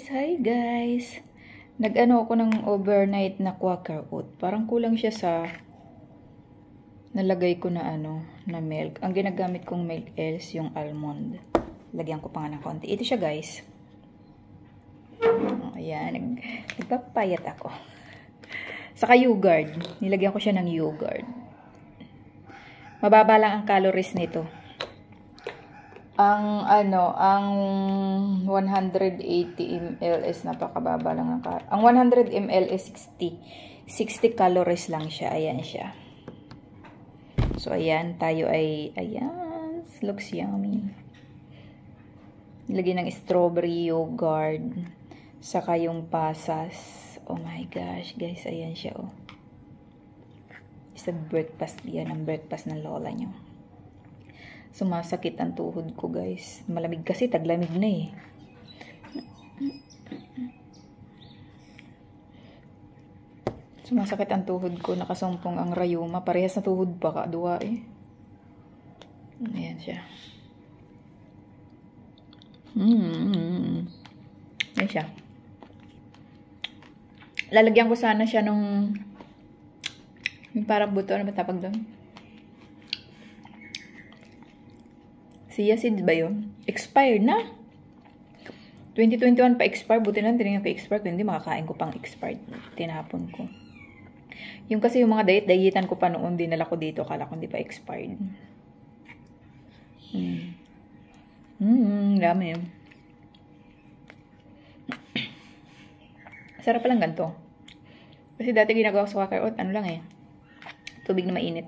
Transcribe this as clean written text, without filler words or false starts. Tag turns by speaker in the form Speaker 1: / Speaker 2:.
Speaker 1: Hi guys! Nag-ano ako ng overnight na Quaker Oat. Parang kulang siya sa nalagay ko na na milk. Ang ginagamit kong milk is yung almond. Lagyan ko pa nga ng konti. Ito siya guys. Ayan, nagpapayat ako. Saka yogurt. Nilagyan ko siya ng yogurt. Mababa lang ang calories nito. Ang 180 ml is napakababa lang ang 100 ml is 60 calories lang siya. Ayan siya. So ayan, tayo ay ayan, looks yummy. Nilagyan ng strawberry yogurt saka yung pasas. Oh my gosh, guys, ayan siya oh. Isa breakfast yan, ang breakfast ng lola nyo. Sumasakit ang tuhod ko guys. Malamig kasi, taglamig na eh. Sumasakit ang tuhod ko. Nakasumpong ang rayuma. Parehas na tuhod pa kadua eh. Ayan siya. Ayan siya. Lalagyan ko sana siya nung yung parang buto. Ano ba tapag doon? Chia seeds ba yun? Expired na. 2021 pa expire. Buti na tinignan ko expire. Kung hindi, makakain ko pang expired. Tinapon ko. Yung kasi yung mga diet-dietan ko pa noon, dinala ko dito. Kala ko hindi pa expired. Dami yun. Sarap palang ganito. Kasi dati ginagawa ko sa Quaker Oat, ano lang eh. Tubig na mainit.